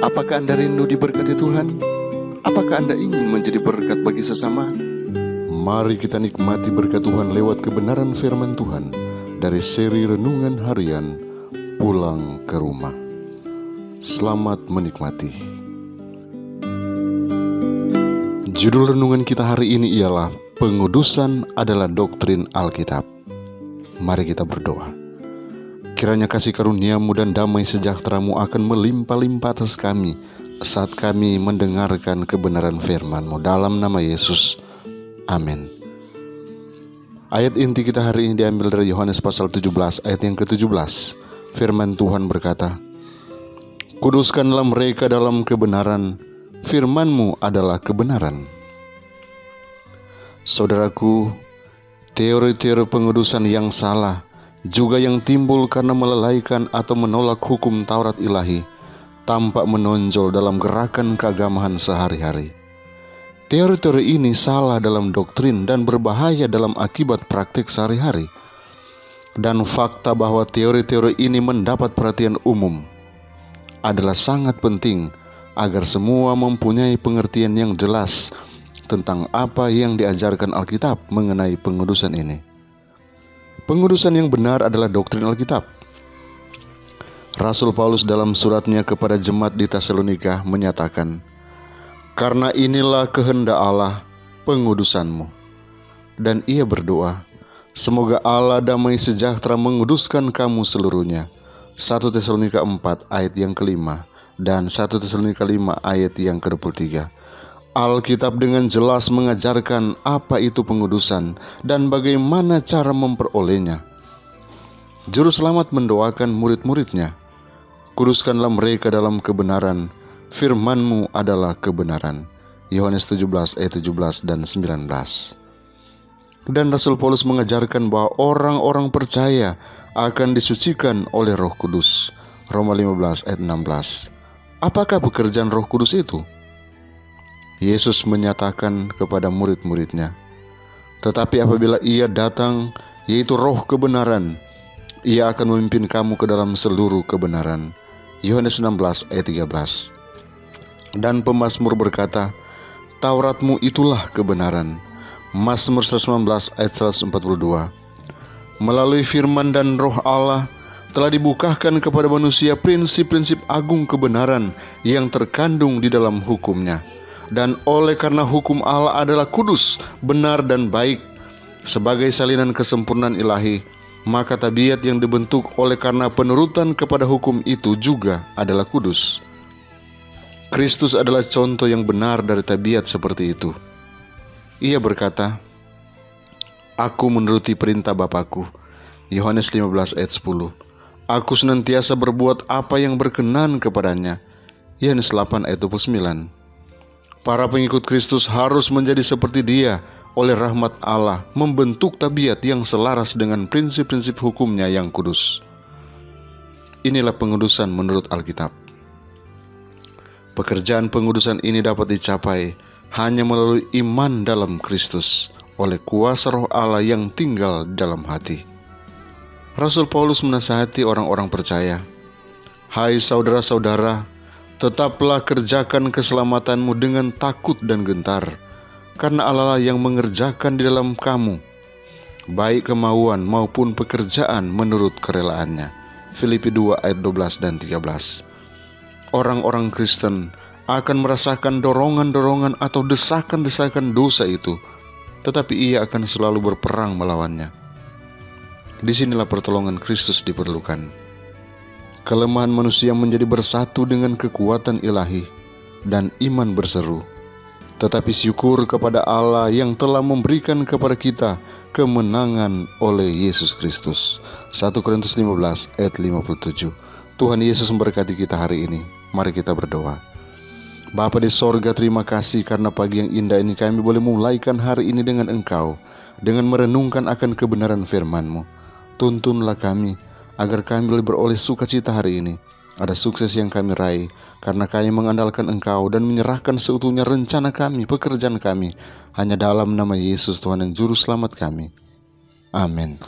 Apakah Anda rindu diberkati Tuhan? Apakah Anda ingin menjadi berkat bagi sesama? Mari kita nikmati berkat Tuhan lewat kebenaran firman Tuhan dari seri Renungan Harian Pulang ke Rumah. Selamat menikmati. Judul renungan kita hari ini ialah Pengudusan adalah Doktrin Alkitab. Mari kita berdoa. Kiranya kasih karuniamu dan damai sejahteramu akan melimpah-limpah atas kami saat kami mendengarkan kebenaran firman-Mu dalam nama Yesus. Amin. Ayat inti kita hari ini diambil dari Yohanes pasal 17 ayat yang ke-17. Firman Tuhan berkata, "Kuduskanlah mereka dalam kebenaran, firman-Mu adalah kebenaran." Saudaraku, teori-teori pengudusan yang salah juga yang timbul karena melalaikan atau menolak hukum Taurat ilahi tampak menonjol dalam gerakan keagamaan sehari-hari. Teori-teori ini salah dalam doktrin dan berbahaya dalam akibat praktik sehari-hari. Dan fakta bahwa teori-teori ini mendapat perhatian umum adalah sangat penting agar semua mempunyai pengertian yang jelas tentang apa yang diajarkan Alkitab mengenai pengudusan ini. Pengudusan yang benar adalah doktrin Alkitab. Rasul Paulus dalam suratnya kepada jemaat di Tesalonika menyatakan, "Karena inilah kehendak Allah, pengudusanmu." Dan ia berdoa, "Semoga Allah damai sejahtera menguduskan kamu seluruhnya." 1 Tesalonika 4 ayat yang ke-5 dan 1 Tesalonika 5 ayat yang ke-23. Alkitab dengan jelas mengajarkan apa itu pengudusan dan bagaimana cara memperolehnya. Juru Selamat mendoakan murid-muridnya, "Kuduskanlah mereka dalam kebenaran, firman-Mu adalah kebenaran." Yohanes 17 ayat 17 dan 19. Dan Rasul Paulus mengajarkan bahwa orang-orang percaya akan disucikan oleh Roh Kudus. Roma 15 ayat 16. Apakah pekerjaan Roh Kudus itu? Yesus menyatakan kepada murid-muridnya, "Tetapi apabila Ia datang, yaitu Roh kebenaran, Ia akan memimpin kamu ke dalam seluruh kebenaran." Yohanes 16 ayat 13. Dan pemazmur berkata, "Tauratmu itulah kebenaran." Mazmur 119 ayat 142. Melalui firman dan Roh Allah telah dibukakan kepada manusia prinsip-prinsip agung kebenaran yang terkandung di dalam hukum-Nya. Dan oleh karena hukum Allah adalah kudus, benar dan baik sebagai salinan kesempurnaan ilahi, maka tabiat yang dibentuk oleh karena penurutan kepada hukum itu juga adalah kudus. Kristus adalah contoh yang benar dari tabiat seperti itu. Ia berkata, "Aku menuruti perintah Bapakku." Yohanes 15 ayat 10. "Aku senantiasa berbuat apa yang berkenan kepadanya." Yohanes 8 ayat 29. Para pengikut Kristus harus menjadi seperti Dia oleh rahmat Allah, membentuk tabiat yang selaras dengan prinsip-prinsip hukum-Nya yang kudus. Inilah pengudusan menurut Alkitab. Pekerjaan pengudusan ini dapat dicapai hanya melalui iman dalam Kristus oleh kuasa Roh Allah yang tinggal dalam hati. Rasul Paulus menasihati orang-orang percaya, "Hai saudara-saudara, tetaplah kerjakan keselamatanmu dengan takut dan gentar, karena Allah lah yang mengerjakan di dalam kamu, baik kemauan maupun pekerjaan menurut kerelaannya." Filipi 2 ayat 12 dan 13. Orang-orang Kristen akan merasakan dorongan-dorongan atau desakan-desakan dosa itu, tetapi ia akan selalu berperang melawannya. Disinilah pertolongan Kristus diperlukan. Kelemahan manusia menjadi bersatu dengan kekuatan ilahi dan iman berseru. Tetapi syukur kepada Allah yang telah memberikan kepada kita kemenangan oleh Yesus Kristus. 1 Korintus 15 ayat 57. Tuhan Yesus memberkati kita hari ini. Mari kita berdoa. Bapa di sorga, terima kasih karena pagi yang indah ini kami boleh mulaikan hari ini dengan Engkau, dengan merenungkan akan kebenaran firman-Mu. Tuntunlah kami agar kami boleh beroleh sukacita hari ini. Ada sukses yang kami raih karena kami mengandalkan Engkau dan menyerahkan seutuhnya rencana kami, pekerjaan kami, hanya dalam nama Yesus Tuhan dan Juru Selamat kami. Amin.